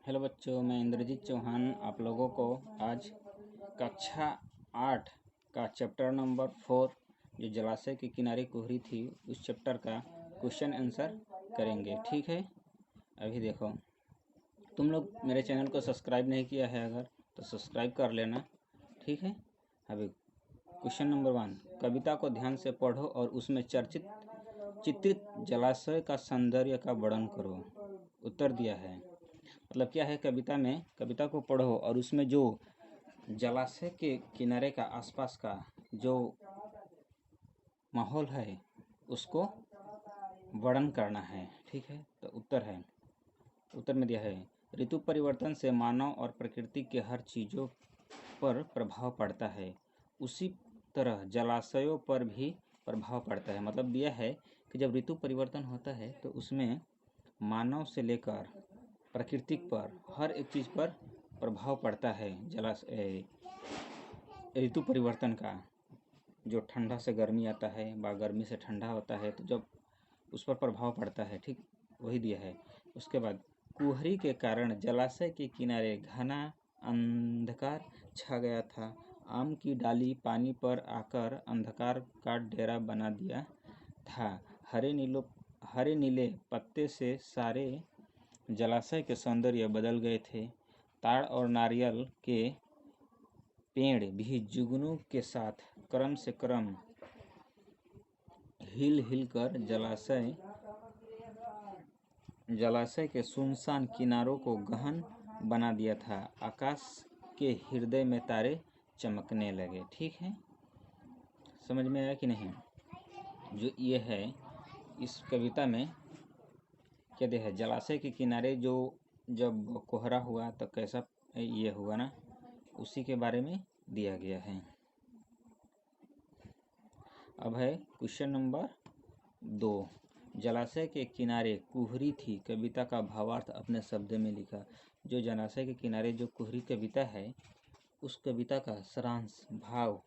Hello बच्चों, मैं इंद्रजीत चौहान आप लोगों को आज कक्षा 8 का चैप्टर नंबर 4 जो जलाशय के किनारे कुहरी थी उस चैप्टर का क्वेश्चन आंसर करेंगे। ठीक है, अभी देखो, तुम लोग मेरे चैनल को सब्सक्राइब नहीं किया है अगर तो सब्सक्राइब कर लेना। ठीक है, अभी क्वेश्चन नंबर 1, कविता को ध्यान से पढ़ो और उसमें चित्रित जलाशय का सौंदर्य का वर्णन करो। उत्तर दिया है, मतलब क्या है, कविता को पढ़ो और उसमें जो जलाशय के किनारे का आसपास का जो माहौल है उसको वर्णन करना है। ठीक है, तो उत्तर में दिया है, ऋतु परिवर्तन से मानव और प्रकृति के हर चीज़ों पर प्रभाव पड़ता है, उसी तरह जलाशयों पर भी प्रभाव पड़ता है। मतलब दिया है कि जब ऋतु परिवर्तन होता है तो उसमें मानव से लेकर प्राकृतिक पर हर एक चीज़ पर प्रभाव पड़ता है। ऋतु परिवर्तन का जो ठंडा से गर्मी आता है व गर्मी से ठंडा होता है तो जब उस पर प्रभाव पड़ता है, ठीक वही दिया है। उसके बाद कुहरी के कारण जलाशय के किनारे घना अंधकार छा गया था। आम की डाली पानी पर आकर अंधकार का डेरा बना दिया था। हरे नीले पत्ते से सारे जलाशय के सौंदर्य बदल गए थे। ताड़ और नारियल के पेड़ भी जुगनू के साथ क्रम से क्रम हिल कर जलाशय के सुनसान किनारों को गहन बना दिया था। आकाश के हृदय में तारे चमकने लगे। ठीक है, समझ में आया कि नहीं? जो ये है इस कविता में क्या दिया है, जलाशय के किनारे जो जब कोहरा हुआ तो कैसा ये हुआ ना, उसी के बारे में दिया गया है। अब है क्वेश्चन नंबर 2, जलाशय के किनारे कुहरी थी, कविता का भावार्थ अपने शब्द में लिखा। जो जलाशय के किनारे जो कुहरी कविता है उस कविता का सारांश भाव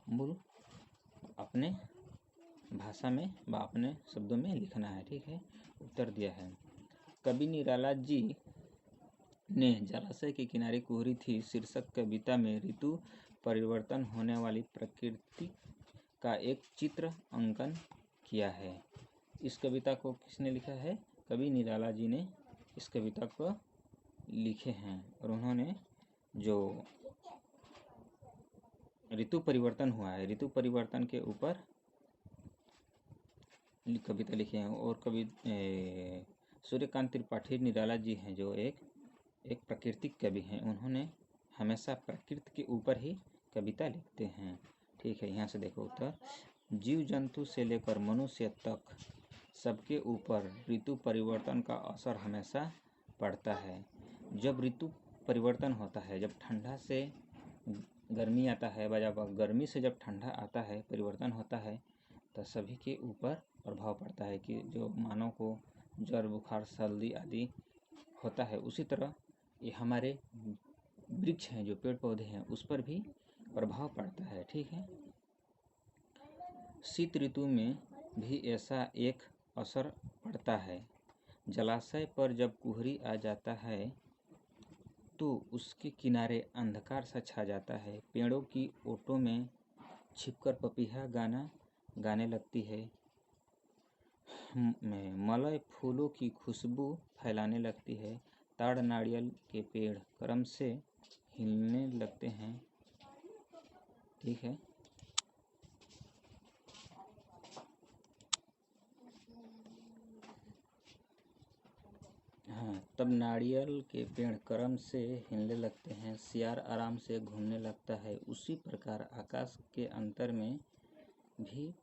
मूल अपने भाषा में व अपने शब्दों में लिखना है। ठीक है, उत्तर दिया है, कवि निराला जी ने जलाशय के किनारे कुहरी थी शीर्षक कविता में ऋतु परिवर्तन होने वाली प्रकृति का एक चित्र अंकन किया है। इस कविता को किसने लिखा है? कवि निराला जी ने इस कविता को लिखे हैं और उन्होंने जो ऋतु परिवर्तन हुआ है ऋतु परिवर्तन के ऊपर कविता लिखे हैं। और कवि सूर्यकांत त्रिपाठी निराला जी हैं जो एक प्राकृतिक कवि हैं। उन्होंने हमेशा प्रकृति के ऊपर ही कविता लिखते हैं। ठीक है, यहाँ से देखो उत्तर, जीव जंतु से लेकर मनुष्य तक सबके ऊपर ऋतु परिवर्तन का असर हमेशा पड़ता है। जब ऋतु परिवर्तन होता है, जब ठंडा से गर्मी आता है व जब गर्मी से जब ठंडा आता है, परिवर्तन होता है तो सभी के ऊपर प्रभाव पड़ता है कि जो मानव को ज्वर बुखार सर्दी आदि होता है, उसी तरह ये हमारे वृक्ष हैं, जो पेड़ पौधे हैं, उस पर भी प्रभाव पड़ता है। ठीक है, शीत ऋतु में भी ऐसा एक असर पड़ता है। जलाशय पर जब कुहरी आ जाता है तो उसके किनारे अंधकार सा छा जाता है। पेड़ों की ओटों में छिपकर पपीहा गाना गाने लगती है। मलय फूलों की खुशबू फैलाने लगती है। ताड़ नारियल के पेड़ क्रम से हिलने लगते हैं। ठीक है, हाँ, तब नारियल के पेड़ क्रम से हिलने लगते हैं, सियार आराम से घूमने लगता है। उसी प्रकार आकाश के अंतर में भी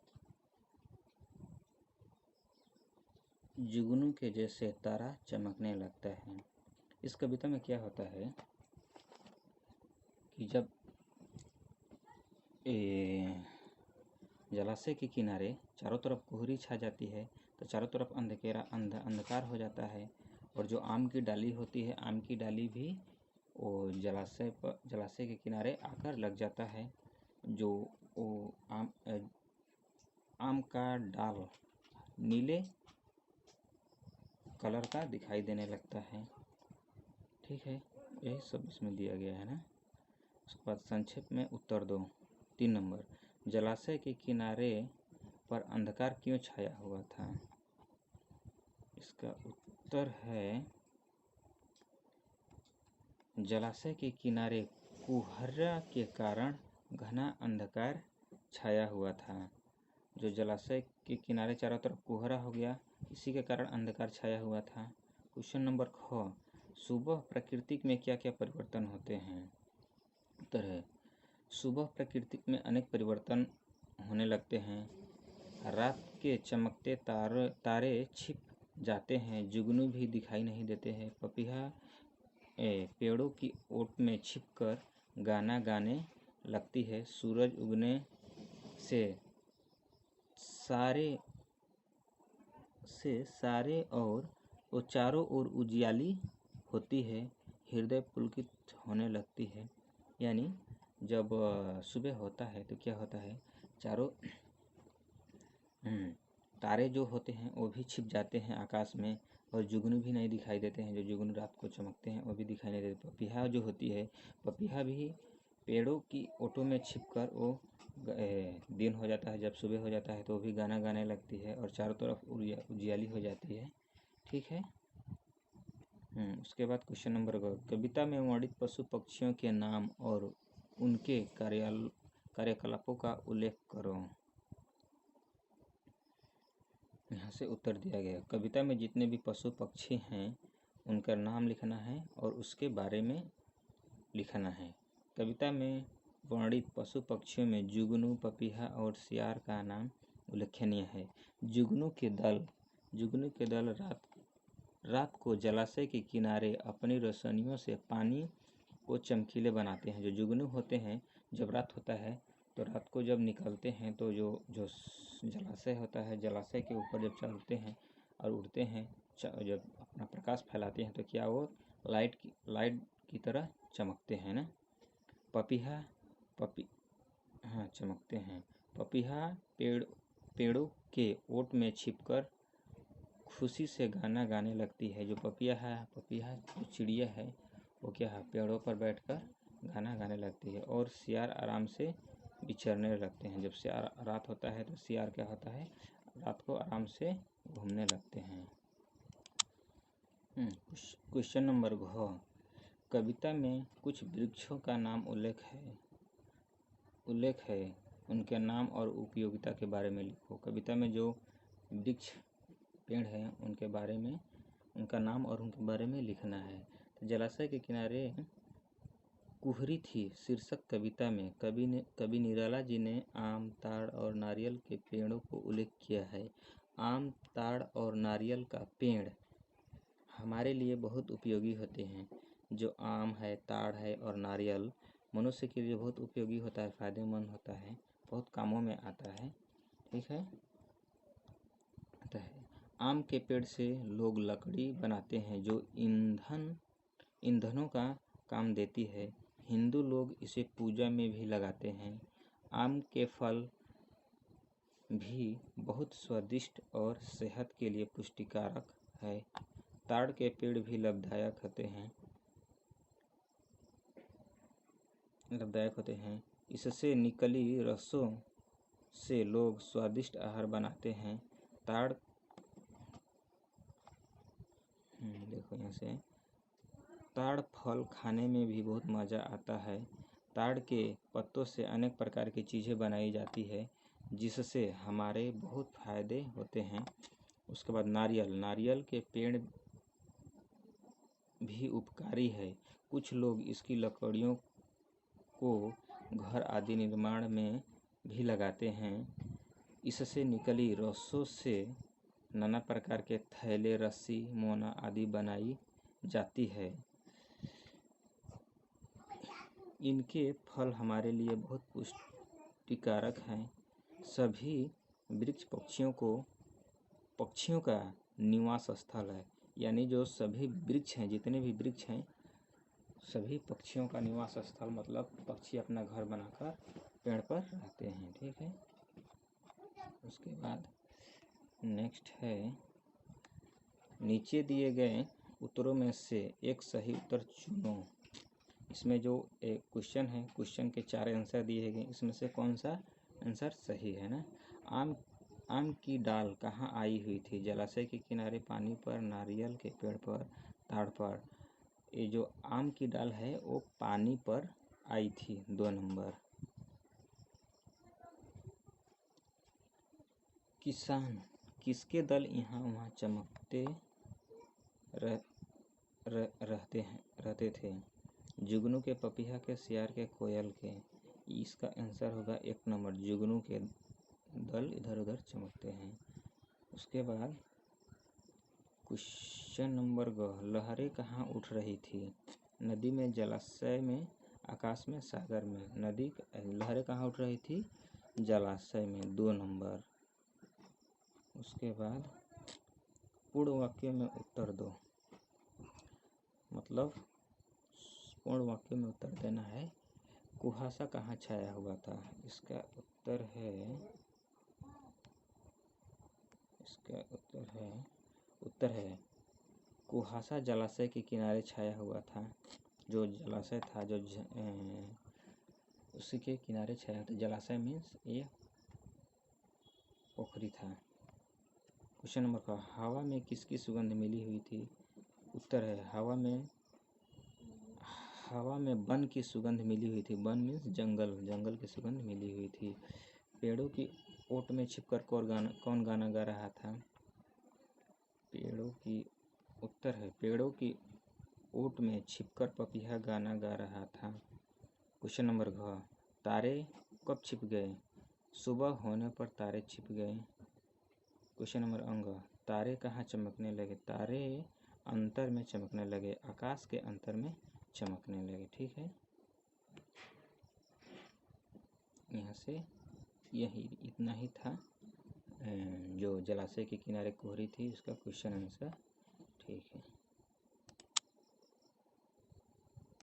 जुगनू के जैसे तारा चमकने लगता है। इस कविता में क्या होता है कि जब जलाशय के किनारे चारों तरफ कुहरी छा जाती है तो चारों तरफ अंधकार हो जाता है, और जो आम की डाली होती है, आम की डाली भी वो जलाशय के किनारे आकर लग जाता है। जो वो आम का डाल नीले कलर का दिखाई देने लगता है। ठीक है, यही सब इसमें दिया गया है ना। उसके बाद संक्षेप में उत्तर दो। 3 नंबर, जलाशय के किनारे पर अंधकार क्यों छाया हुआ था? इसका उत्तर है, जलाशय के किनारे कुहरा के कारण घना अंधकार छाया हुआ था। जो जलाशय के किनारे चारों तरफ कोहरा हो गया, इसी के कारण अंधकार छाया हुआ था। क्वेश्चन नंबर ख, सुबह प्रकृति में क्या क्या परिवर्तन होते हैं? उत्तर है, सुबह प्रकृति में अनेक परिवर्तन होने लगते हैं। रात के चमकते तारे छिप जाते हैं, जुगनू भी दिखाई नहीं देते हैं। पपीहा पेड़ों की ओट में छिपकर गाना गाने लगती है। सूरज उगने से सारे और वो चारों ओर उजियाली होती है, हृदय पुलकित होने लगती है। यानी जब सुबह होता है तो क्या होता है, चारों तारे जो होते हैं वो भी छिप जाते हैं आकाश में, और जुगनू भी नहीं दिखाई देते हैं। जो जुगनू रात को चमकते हैं वो भी दिखाई नहीं देते। पपीहा जो होती है, पपीहा भी पेड़ों की ओटों में छिपकर वो दिन हो जाता है, जब सुबह हो जाता है तो वो भी गाना गाने लगती है और चारों तरफ उजियाली हो जाती है। ठीक है। उसके बाद क्वेश्चन नंबर 2, कविता में वर्णित पशु पक्षियों के नाम और उनके कार्यकलापों का उल्लेख करो। यहाँ से उत्तर दिया गया, कविता में जितने भी पशु पक्षी हैं उनका नाम लिखना है और उसके बारे में लिखना है। कविता में वर्णित पशु पक्षियों में जुगनू, पपीहा और सियार का नाम उल्लेखनीय है। जुगनू के दल रात को जलाशय के किनारे अपनी रोशनियों से पानी को चमकीले बनाते हैं। जो जुगनू होते हैं, जब रात होता है तो रात को जब निकलते हैं तो जो जलाशय होता है, जलाशय के ऊपर जब चलते हैं और उड़ते हैं, जब अपना प्रकाश फैलाते हैं तो क्या वो लाइट की तरह चमकते हैं ना। चमकते हैं। पपीहा पेड़ों के ओट में छिपकर खुशी से गाना गाने लगती है। जो पपीहा जो चिड़िया है वो क्या है, पेड़ों पर बैठकर गाना गाने लगती है। और सियार आराम से विचरने लगते हैं। जब सियार रात होता है तो सियार क्या होता है, रात को आराम से घूमने लगते हैं। क्वेश्चन नंबर घ, कविता में कुछ वृक्षों का नाम उल्लेख है, उनके नाम और उपयोगिता के बारे में लिखो। कविता में जो वृक्ष पेड़ हैं उनके बारे में, उनका नाम और उनके बारे में लिखना है। तो जलाशय के किनारे कुहरी थी शीर्षक कविता में कवि निराला जी ने आम, ताड़ और नारियल के पेड़ों को उल्लेख किया है। आम, ताड़ और नारियल का पेड़ हमारे लिए बहुत उपयोगी होते हैं। जो आम है, ताड़ है और नारियल मनुष्य के लिए बहुत उपयोगी होता है, फायदेमंद होता है, बहुत कामों में आता है। ठीक है। आम के पेड़ से लोग लकड़ी बनाते हैं जो ईंधनों का काम देती है। हिंदू लोग इसे पूजा में भी लगाते हैं। आम के फल भी बहुत स्वादिष्ट और सेहत के लिए पुष्टिकारक है। ताड़ के पेड़ भी लाभदायक होते हैं। इससे निकली रसों से लोग स्वादिष्ट आहार बनाते हैं। ताड़ देखो यहाँ से, ताड़ फल खाने में भी बहुत मज़ा आता है। ताड़ के पत्तों से अनेक प्रकार की चीज़ें बनाई जाती है जिससे हमारे बहुत फायदे होते हैं। उसके बाद नारियल के पेड़ भी उपकारी है। कुछ लोग इसकी लकड़ियों को घर आदि निर्माण में भी लगाते हैं। इससे निकली रसों से नाना प्रकार के थैले, रस्सी, मोना आदि बनाई जाती है। इनके फल हमारे लिए बहुत पुष्टिकारक हैं। सभी वृक्ष पक्षियों का निवास स्थल है। यानी जो सभी वृक्ष हैं, जितने भी वृक्ष हैं, सभी पक्षियों का निवास स्थल, मतलब पक्षी अपना घर बनाकर पेड़ पर रहते हैं। ठीक है। उसके बाद नेक्स्ट है, नीचे दिए गए उत्तरों में से एक सही उत्तर चुनो। इसमें जो एक क्वेश्चन है, क्वेश्चन के 4 आंसर दिए गए, इसमें से कौन सा आंसर सही है ना। आम की डाल कहाँ आई हुई थी? जलाशय के किनारे, पानी पर, नारियल के पेड़ पर, ताड़ पर। ये जो आम की डाल है वो पानी पर आई थी, 2 नंबर। किसान किसके दल यहाँ वहाँ चमकते रहते थे? जुगनू के, पपीहा के, सियार के, कोयल के। इसका आंसर होगा 1 नंबर, जुगनू के दल इधर उधर चमकते हैं। उसके बाद क्वेश्चन नंबर ग, लहरें कहाँ उठ रही थी? नदी में, जलाशय में, आकाश में, सागर में। लहरें कहाँ उठ रही थी? जलाशय में, 2 नंबर। उसके बाद पूर्ण वाक्य में उत्तर दो, मतलब पूर्ण वाक्य में उत्तर देना है। कुहासा कहाँ छाया हुआ था? इसका उत्तर है कुहासा जलाशय के किनारे छाया हुआ था। जो जलाशय था, उसी के किनारे छाया था। जलाशय मीन्स ये पोखरी था। क्वेश्चन नंबर का, हवा में किसकी सुगंध मिली हुई थी? उत्तर है हवा में वन की सुगंध मिली हुई थी। वन मीन्स जंगल की सुगंध मिली हुई थी। पेड़ों की ओट में छिपकर कौन गाना गा रहा था? पेड़ों की ओट में छिपकर पपीहा गाना गा रहा था। क्वेश्चन नंबर घ, तारे कब छिप गए? सुबह होने पर तारे छिप गए। क्वेश्चन नंबर अंग, तारे कहाँ चमकने लगे? तारे अंतर में चमकने लगे, आकाश के अंतर में चमकने लगे। ठीक है, यहाँ से यही इतना ही था जो जलाशय के किनारे कोहरी थी, उसका क्वेश्चन आंसर। ठीक है।